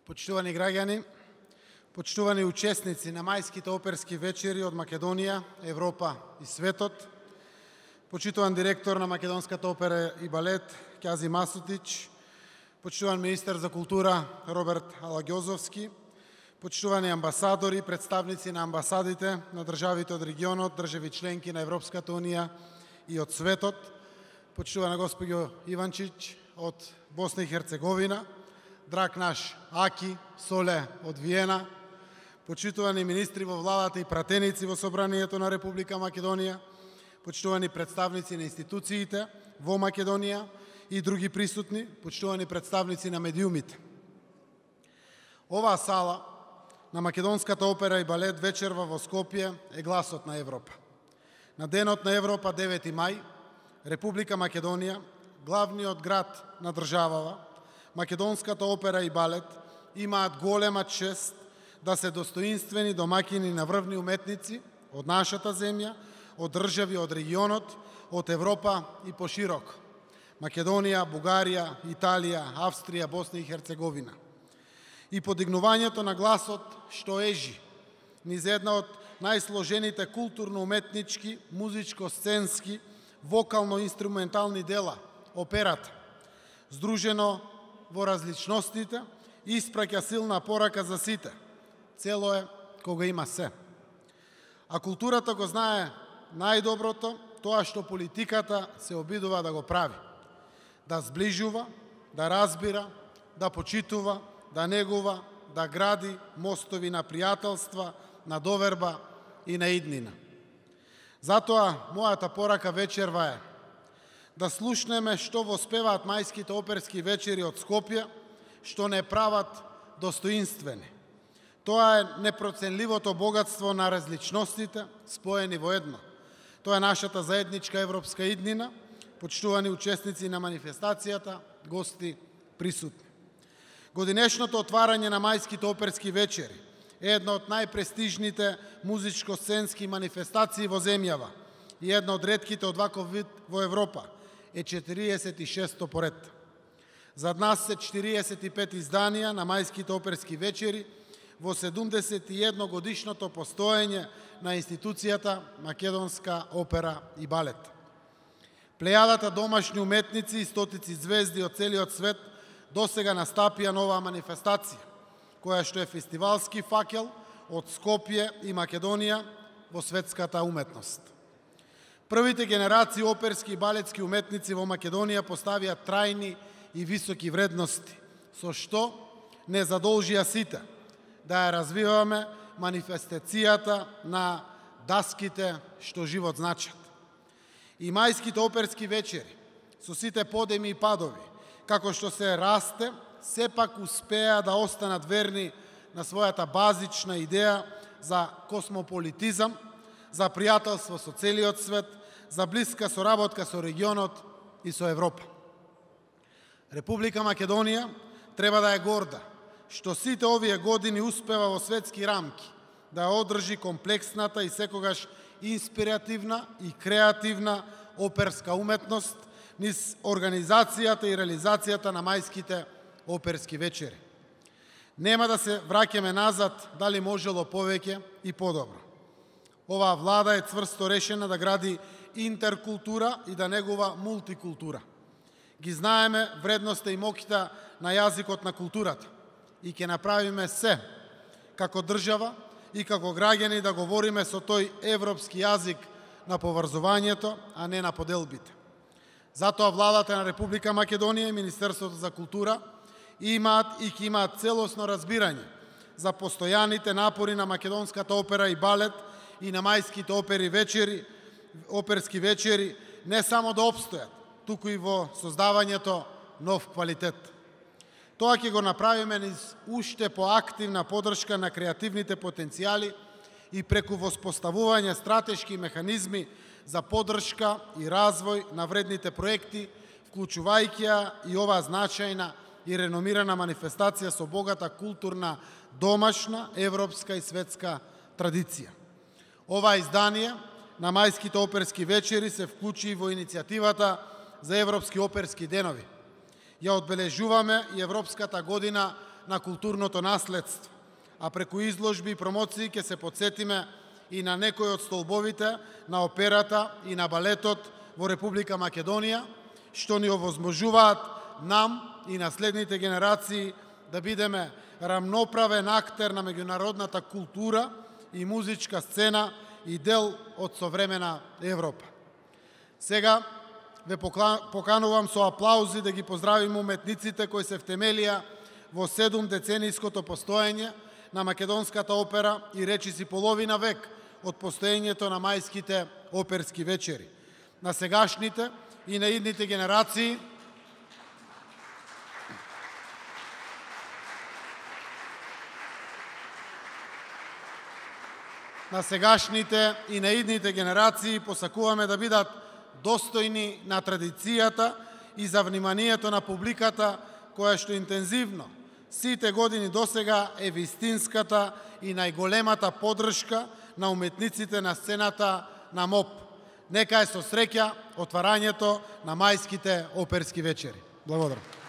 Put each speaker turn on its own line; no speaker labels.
Почитувани граѓани, почитувани учесници на мајските оперски вечери од Македонија, Европа и светот, почитуван директор на Македонската опера и балет Ќази Масутич, почитуван министер за култура Роберт Алагјозовски, почитувани амбасадори, представници на амбасадите на државите од регионот, држави членки на Европската унија и од светот, почитувана госпоѓо Иванчич од Босна и Херцеговина, драг наш Аки Соле од Виена, почитувани министри во владата и пратеници во Собранието на Република Македонија, почитувани представници на институциите во Македонија и други присутни, почитувани представници на медиумите. Оваа сала на Македонската опера и балет вечерва во Скопје е гласот на Европа. На денот на Европа, 9 мај, Република Македонија, главниот град на државава, Македонската опера и балет имаат голема чест да се достоинствени домаќини на врвни уметници од нашата земја, од држави од регионот, од Европа и пошироко. Македонија, Бугарија, Италија, Австрија, Босна и Херцеговина. И подигнувањето на гласот што ежи низ една од најсложените културно-уметнички, музичко-сценски, вокално-инструментални дела, операта, здружено во различностите, испраќа силна порака за сите. Цело е кога има се. А културата го знае најдоброто, тоа што политиката се обидува да го прави. Да зближува, да разбира, да почитува, да негува, да гради мостови на пријателства, на доверба и на иднина. Затоа, мојата порака вечерва е да слушнеме што воспеваат мајските оперски вечери од Скопје, што не прават достоинствени. Тоа е непроценливото богатство на различностите, споени во едно. Тоа е нашата заедничка европска иднина, почитувани учесници на манифестацијата, гости присутни. Годинешното отварање на мајските оперски вечери е една од најпрестижните музичко-сценски манифестации во земјава и една од ретките од ваков вид во Европа. Е 46-то поред. Зад нас се 45 изданија на мајските оперски вечери во 71 годишното постоење на институцијата Македонска опера и балет. Плејадата домашни уметници и стотици звезди од целиот свет досега настапија нова манифестација, која што е фестивалски факел од Скопје и Македонија во светската уметност. Првите генерации оперски и балетски уметници во Македонија поставија трајни и високи вредности, со што не задолжија сите да ја развиваме манифестацијата на даските што живот значат. И мајските оперски вечери, со сите подеми и падови, како што се расте, сепак успеа да останат верни на својата базична идеја за космополитизам, за пријателство со целиот свет, за блиска соработка со регионот и со Европа. Република Македонија треба да е горда што сите овие години успева во светски рамки да одржи комплексната и секогаш инспиративна и креативна оперска уметност низ организацијата и реализацијата на мајските оперски вечери. Нема да се враќаме назад дали можело повеќе и подобро. Оваа влада е цврсто решена да гради интеркултура и да негува мултикултура. Ги знаеме вредноста и моките на јазикот на културата и ќе направиме се како држава и како граѓани да говориме со тој европски јазик на поврзувањето, а не на поделбите. Затоа владата на Република Македонија и Министерството за култура имаат и ќе имаат целосно разбирање за постојаните напори на Македонската опера и балет и на мајските оперски вечери не само да обстојат, туку и во создавањето нов квалитет. Тоа ќе го направиме низ уште поактивна подршка на креативните потенцијали и преку воспоставување стратешки механизми за подршка и развој на вредните проекти, вклучувајќи ја и оваа значајна и реномирана манифестација со богата културна, домашна, европска и светска традиција. Ова издание на мајските оперски вечери се вклучи и во иницијативата за Европски оперски денови. Ја одбележуваме и Европската година на културното наследство, а преку изложби и промоции ќе се потсетиме и на некои од столбовите на операта и на балетот во Република Македонија, што ни овозможуваат нам и наследните генерации да бидеме рамноправен актер на меѓународната култура и музичка сцена и дел од современа Европа. Сега ве поканувам со аплаузи да ги поздравиме уметниците кои се втемелија во 7-децениското постоење на Македонската опера и речиси половина век од постоењето на мајските оперски вечери. На сегашните и на идните генерации посакуваме да бидат достојни на традицијата и за вниманието на публиката која што интензивно сите години досега е вистинската и најголемата поддршка на уметниците на сцената на МОП. Нека е со среќа отварањето на мајските оперски вечери. Благодарам.